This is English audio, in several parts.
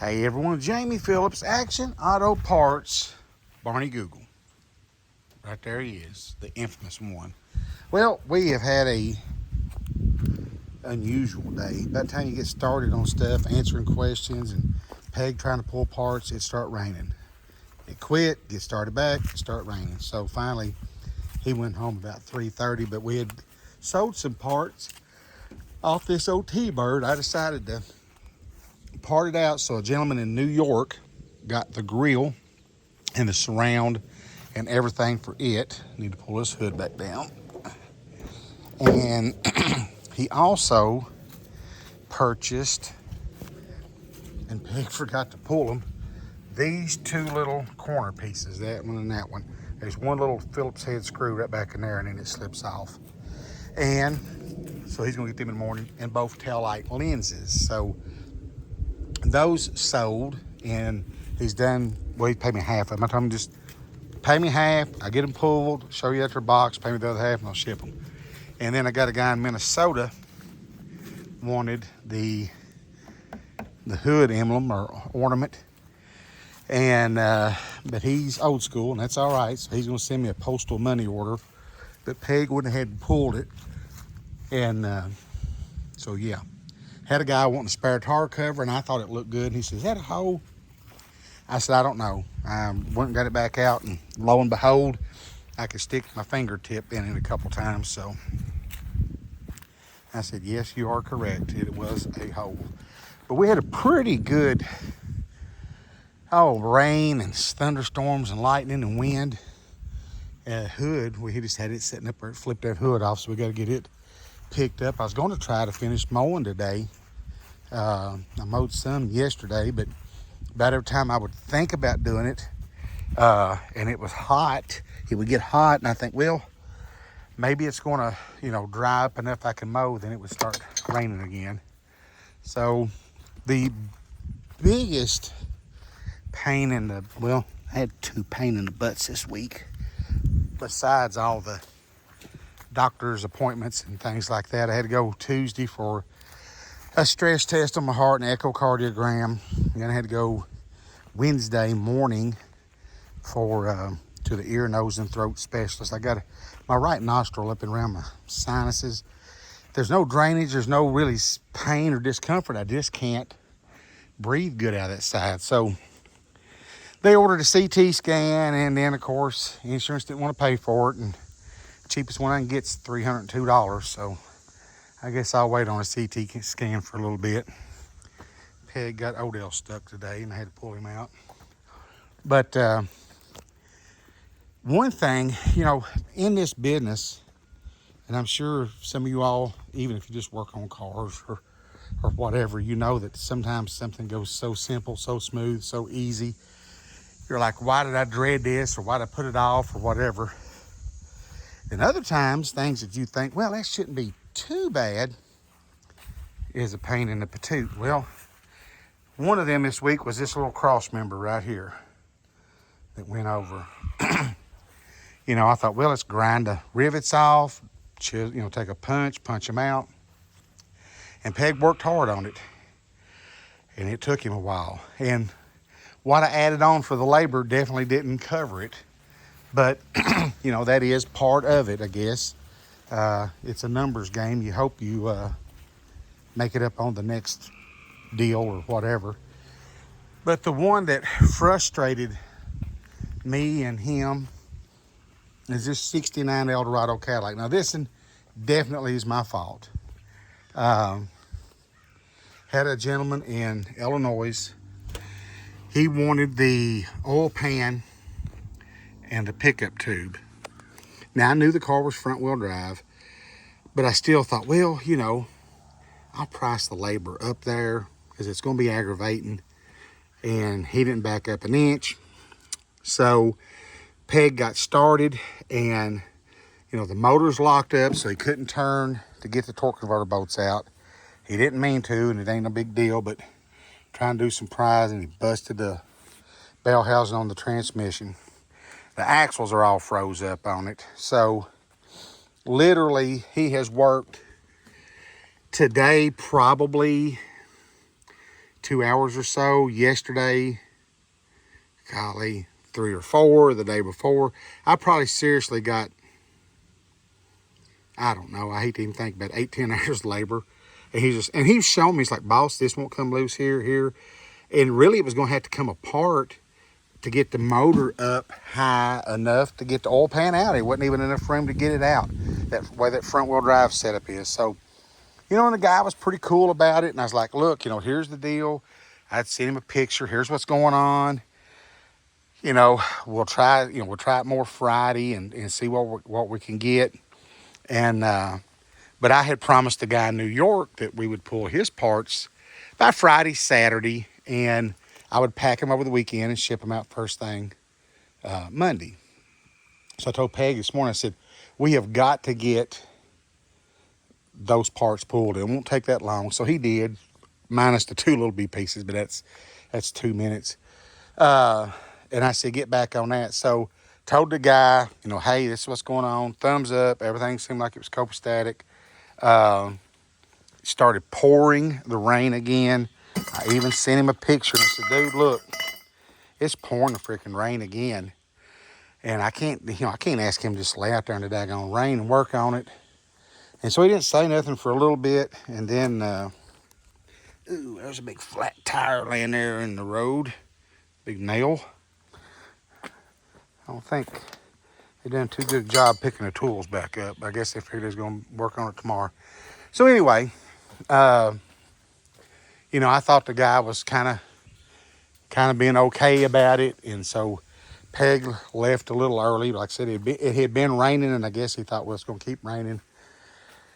Hey everyone, Jamie Phillips, Action Auto Parts, Barney Google. Right there he is, the infamous one. Well, we have had a unusual day. By the time you get started on stuff, answering questions and Peg trying to pull parts, it start raining. It quit, get started back, start raining. So finally, he went home about 3:30, but we had sold some parts off this old T-Bird. I decided to part it out, so a gentleman in New York got the grill and the surround and everything for it. Need to pull this hood back down. And he also purchased, and Peg forgot to pull them, these two little corner pieces, that one and that one. There's one little Phillips head screw right back in there, and then it slips off. And so he's gonna get them in the morning, and both tail light lenses. So those sold, and he's done. Well, he paid me half of them. I told him just pay me half, I get them pulled, show you after a box, pay me the other half, and I'll ship them. And then I got a guy in Minnesota wanted the hood emblem or ornament, and but he's old school, and that's all right. So he's gonna send me a postal money order, but Peg went ahead and pulled it, and so yeah. Had a guy wanting a spare tar cover, and I thought it looked good. And he says, "Is that a hole?" I said, "I don't know." I went and got it back out, and lo and behold, I could stick my fingertip in it a couple times. So I said, "Yes, you are correct. It was a hole." But we had a pretty good, rain and thunderstorms and lightning and wind. Hood, we just had it sitting up there, flipped that hood off, so we got to get it picked up. I was going to try to finish mowing today. I mowed some yesterday, but about every time I would think about doing it, and it was hot, it would get hot, and I think, well, maybe it's going to, dry up enough I can mow, then it would start raining again. So the biggest pain in the, well, I had two pain in the butts this week, besides all the doctor's appointments and things like that. I had to go Tuesday for a stress test on my heart and echocardiogram. Then I had to go Wednesday morning for to the ear, nose, and throat specialist. I got my right nostril up and around my sinuses. There's no drainage. There's no really pain or discomfort. I just can't breathe good out of that side. So they ordered a CT scan, and then, of course, insurance didn't want to pay for it. And cheapest one I can get's $302. So I guess I'll wait on a CT scan for a little bit. Peg got Odell stuck today, and I had to pull him out. But one thing, in this business, and I'm sure some of you all, even if you just work on cars or whatever, you know that sometimes something goes so simple, so smooth, so easy. You're like, why did I dread this, or why did I put it off, or whatever? And other times, things that you think, well, that shouldn't be too bad, is a pain in the patoot. Well, one of them this week was this little cross member right here that went over. I thought, well, let's grind the rivets off, take a punch them out. And Peg worked hard on it, and it took him a while. And what I added on for the labor definitely didn't cover it. But, that is part of it, I guess. It's a numbers game. You hope you make it up on the next deal or whatever. But the one that frustrated me and him is this 69 Eldorado Cadillac. Now, this one definitely is my fault. Had a gentleman in Illinois. He wanted the oil pan and the pickup tube. Now, I knew the car was front wheel drive, but I still thought, well, I'll price the labor up there because it's going to be aggravating. And he didn't back up an inch. So Peg got started, and the motor's locked up, so he couldn't turn to get the torque converter bolts out. He didn't mean to, and it ain't no big deal, but trying to do some pries, and he busted the bell housing on the transmission. The axles are all froze up on it. So literally, he has worked today probably 2 hours or so. Yesterday, golly, 3 or 4 the day before. I probably seriously got, I don't know, I hate to even think about 8-10 hours labor. And he's showing me, he's like, boss, this won't come loose here. And really it was going to have to come apart to get the motor up high enough to get the oil pan out. It wasn't even enough room to get it out, that way that front wheel drive setup is. So, you know, and the guy was pretty cool about it. And I was like, look, you know, here's the deal. I'd sent him a picture. Here's what's going on. You know, we'll try it more Friday and see what we can get. And, but I had promised the guy in New York that we would pull his parts by Friday, Saturday, and I would pack them over the weekend and ship them out first thing Monday. So I told Peg this morning, I said, we have got to get those parts pulled. It won't take that long. So he did, minus the 2 little B pieces, but that's 2 minutes. And I said, get back on that. So told the guy, you know, hey, this is what's going on. Thumbs up. Everything seemed like it was copacetic. Started pouring the rain again. I even sent him a picture and I said, dude, look, it's pouring the freaking rain again. And I can't ask him to just lay out there in the daggone rain and work on it. And so he didn't say nothing for a little bit. And then, ooh, there's a big flat tire laying there in the road. Big nail. I don't think they done too good a job picking the tools back up. I guess they figured they was going to work on it tomorrow. So anyway, you know, I thought the guy was kind of being okay about it. And so Peg left a little early. Like I said, it had been raining, and I guess he thought, well, it's going to keep raining.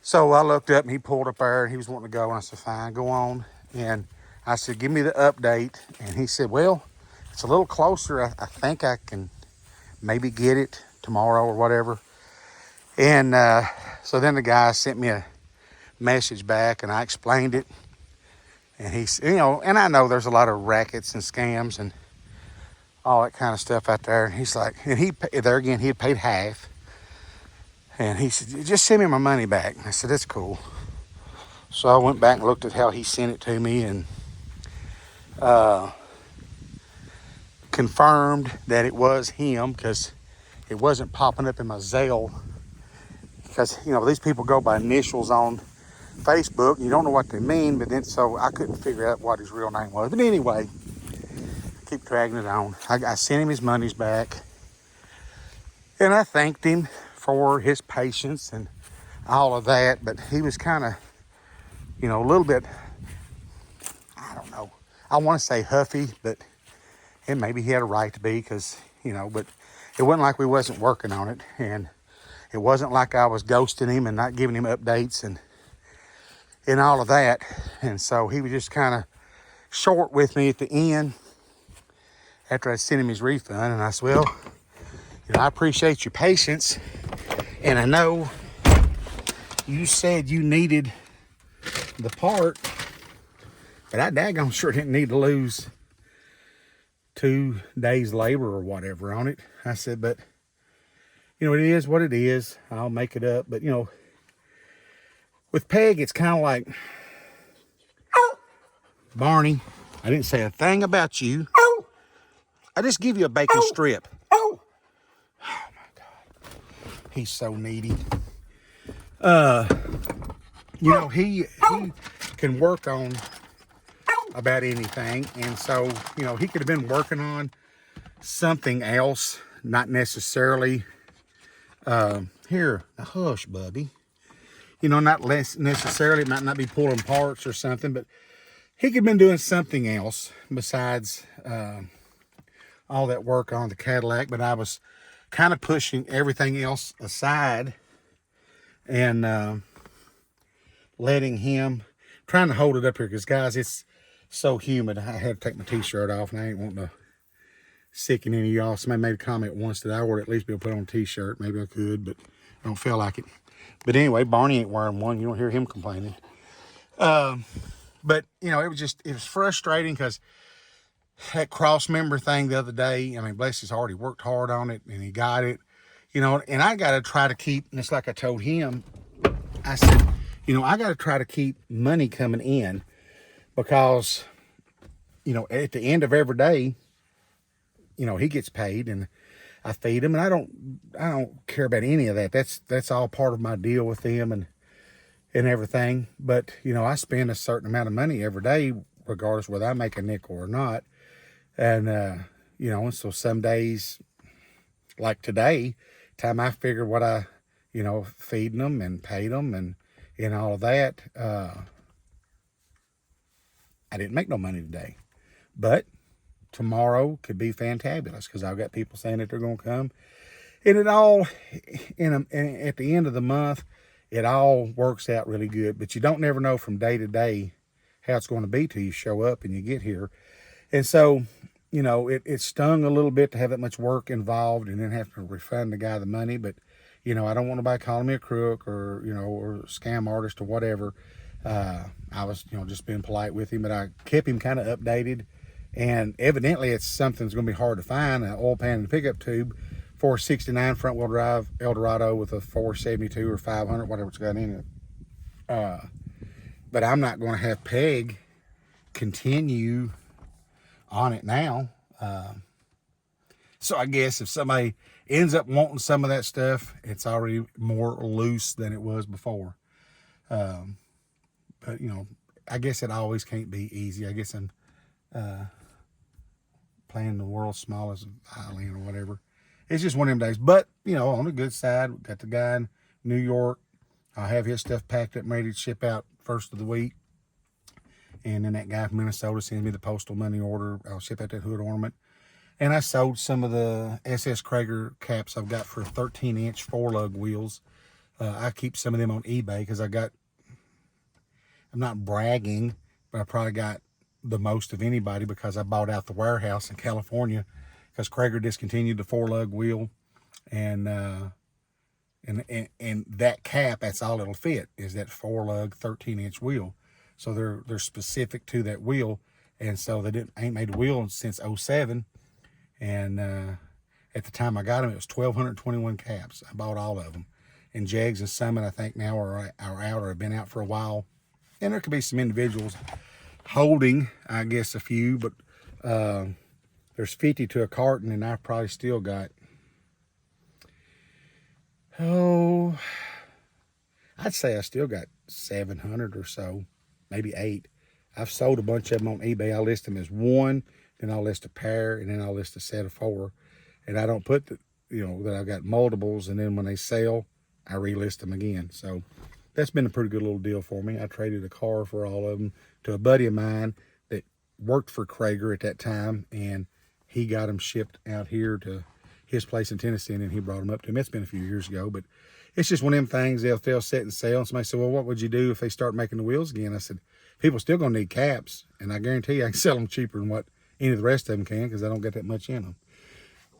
So I looked up, and he pulled up there, and he was wanting to go. And I said, fine, go on. And I said, give me the update. And he said, well, it's a little closer. I think I can maybe get it tomorrow or whatever. And so then the guy sent me a message back, and I explained it. And he's, you know, and I know there's a lot of rackets and scams and all that kind of stuff out there. And he's like, and he had paid half. And he said, just send me my money back. And I said, that's cool. So I went back and looked at how he sent it to me and confirmed that it was him, because it wasn't popping up in my Zelle. Because, you know, these people go by initials on Facebook, and you don't know what they mean, but then so I couldn't figure out what his real name was. But anyway, keep dragging it on. I sent him his monies back, and I thanked him for his patience and all of that. But he was kind of, you know, a little bit, I don't know, I want to say huffy, but and maybe he had a right to be, because, you know, but it wasn't like we wasn't working on it, and it wasn't like I was ghosting him and not giving him updates and all of that. And so he was just kind of short with me at the end after I sent him his refund. And I said, well, you know, I appreciate your patience, and I know you said you needed the part, but I daggone sure didn't need to lose 2 days labor or whatever on it. I said, but you know, it is what it is. I'll make it up. But you know, with Peg, it's kind of like, Barney, I didn't say a thing about you. I just give you a bacon strip. Oh my God. He's so needy. You know, he can work on about anything. And so, you know, he could have been working on something else, not necessarily, here, hush, buddy. You know, not less necessarily, it might not be pulling parts or something, but he could have been doing something else besides all that work on the Cadillac. But I was kind of pushing everything else aside and letting him, trying to hold it up here, because guys, it's so humid. I had to take my t-shirt off, and I ain't wanting to sicken any of y'all. Somebody made a comment once that I would at least be able to put on a t-shirt. Maybe I could, but I don't feel like it. But anyway, Barney ain't wearing one. You don't hear him complaining. But, you know, it was frustrating, because that cross member thing the other day, I mean, bless his heart, he worked hard on it, and he got it, you know, and I got to try to keep, and it's like I told him, I said, you know, I got to try to keep money coming in, because you know, at the end of every day, you know, he gets paid and I feed him, and I don't care about any of that. That's all part of my deal with him and everything. But, you know, I spend a certain amount of money every day, regardless whether I make a nickel or not. And, you know, and so some days, like today, time I figured what I, you know, feeding them and paid them and all of that, I didn't make no money today. But tomorrow could be fantabulous because I've got people saying that they're going to come. And it all, at the end of the month, it all works out really good. But you don't never know from day to day how it's going to be till you show up and you get here. And so, you know, it stung a little bit to have that much work involved and then have to refund the guy the money. But, you know, I don't want nobody calling me a crook or, you know, or a scam artist or whatever. I was, you know, just being polite with him, but I kept him kind of updated. And evidently it's something that's going to be hard to find, an oil pan and a pickup tube for a 69 front wheel drive Eldorado with a 472 or 500, whatever it's got in it. But I'm not going to have Peg continue on it now. So I guess if somebody ends up wanting some of that stuff, it's already more loose than it was before. But, you know, I guess it always can't be easy. I guess I'm playing the world's smallest violin or whatever. It's just one of them days. But, you know, on the good side, we got the guy in New York. I'll have his stuff packed up and ready to ship out first of the week. And then that guy from Minnesota sends me the postal money order. I'll ship out that hood ornament. And I sold some of the SS Krager caps I've got for 13-inch 4-lug wheels. I keep some of them on eBay because I'm not bragging, but I probably got the most of anybody because I bought out the warehouse in California because Krager discontinued the 4-lug wheel. And that cap, that's all it'll fit, is that 4-lug 13-inch wheel. So they're specific to that wheel. And so they ain't made a wheel since 07. And at the time I got them, it was 1,221 caps. I bought all of them. And Jags and Summit, I think now are out or have been out for a while. And there could be some individuals holding, I guess, a few. But there's 50 to a carton, and I've probably still got, I'd say I still got 700 or so, maybe 8. I've sold a bunch of them on eBay. I list them as one, then I'll list a pair, and then I'll list a set of 4. And I don't put that I've got multiples, and then when they sell, I relist them again. So that's been a pretty good little deal for me. I traded a car for all of them to a buddy of mine that worked for Krager at that time, and he got them shipped out here to his place in Tennessee, and then he brought them up to him. It's been a few years ago, but it's just one of them things. They'll set and sell. And somebody said, well, what would you do if they start making the wheels again? I said, people still going to need caps, and I guarantee you I can sell them cheaper than what any of the rest of them can because I don't get that much in them.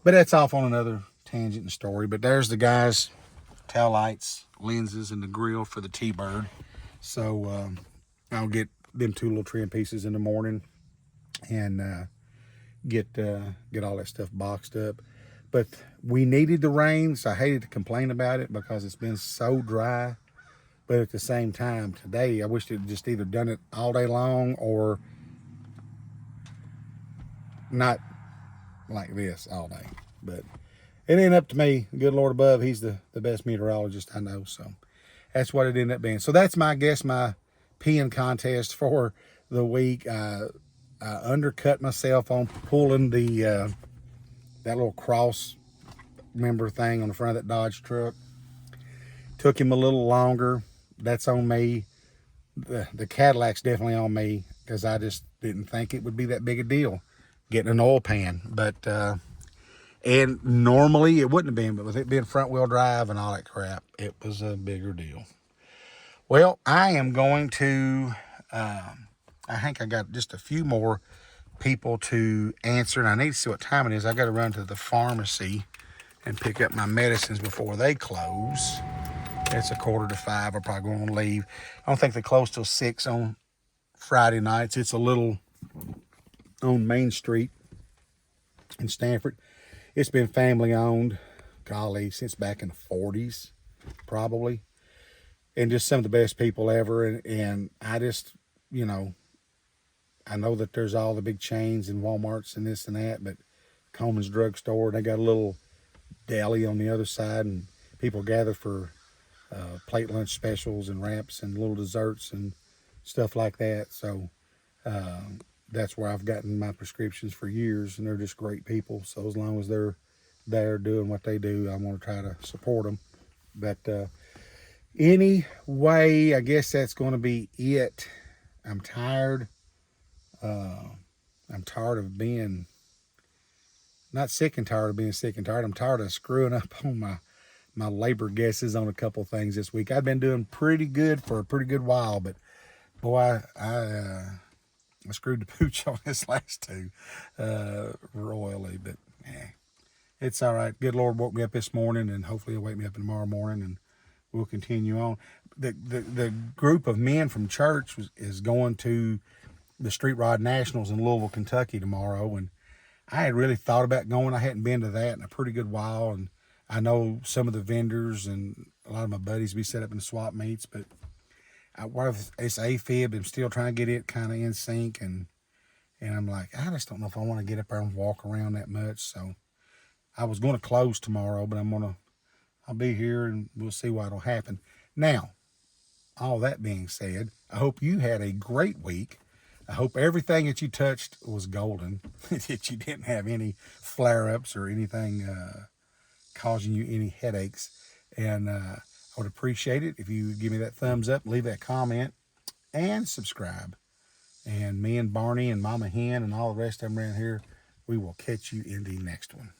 But that's off on another tangent and story. But there's the guys' tail lights, lenses, and the grill for the T-Bird. So I'll get them 2 little trim pieces in the morning and get all that stuff boxed up. But we needed the rain, so I hated to complain about it because it's been so dry. But at the same time, today, I wish it had just either done it all day long or not like this all day. But it ain't up to me. The good Lord above, he's the best meteorologist I know. So that's what it ended up being. So that's my peeing contest for the week. I undercut myself on pulling the that little cross member thing on the front of that Dodge truck. Took him a little longer. That's on me. The Cadillac's definitely on me because I just didn't think it would be that big a deal getting an oil pan. But and normally it wouldn't have been, but with it being front wheel drive and all that crap, it was a bigger deal. Well, I am going to I think I got just a few more people to answer, and I need to see what time it is. I got to run to the pharmacy and pick up my medicines before they close. It's 4:45. I'm probably going to leave. I don't think they close till 6 on Friday nights. It's a little on Main Street in Stanford. It's been family owned, golly, since back in the 40s, probably. And just some of the best people ever. And I just, I know that there's all the big chains and Walmarts and this and that, but Coleman's Drug Store, they got a little deli on the other side, and people gather for plate lunch specials and wraps and little desserts and stuff like that. So that's where I've gotten my prescriptions for years, and they're just great people. So as long as they're there doing what they do, I want to try to support them. But anyway, I guess that's going to be it. I'm tired. I'm tired of being, not sick and tired of being sick and tired. I'm tired of screwing up on my labor guesses on a couple things this week. I've been doing pretty good for a pretty good while, but boy, I screwed the pooch on this last two royally. But it's all right. Good Lord woke me up this morning, and hopefully he'll wake me up tomorrow morning, and we'll continue on. The group of men from church is going to the Street Rod Nationals in Louisville, Kentucky tomorrow, and I had really thought about going. I hadn't been to that in a pretty good while, and I know some of the vendors and a lot of my buddies be set up in the swap meets, but it's AFib. I'm still trying to get it kind of in sync, and I'm like, I just don't know if I want to get up there and walk around that much. So I was going to close tomorrow, but I'll be here, and we'll see what'll happen. Now, all that being said, I hope you had a great week. I hope everything that you touched was golden, that you didn't have any flare-ups or anything causing you any headaches. And I would appreciate it if you would give me that thumbs up, leave that comment, and subscribe. And me and Barney and Mama Hen and all the rest of them around here, we will catch you in the next one.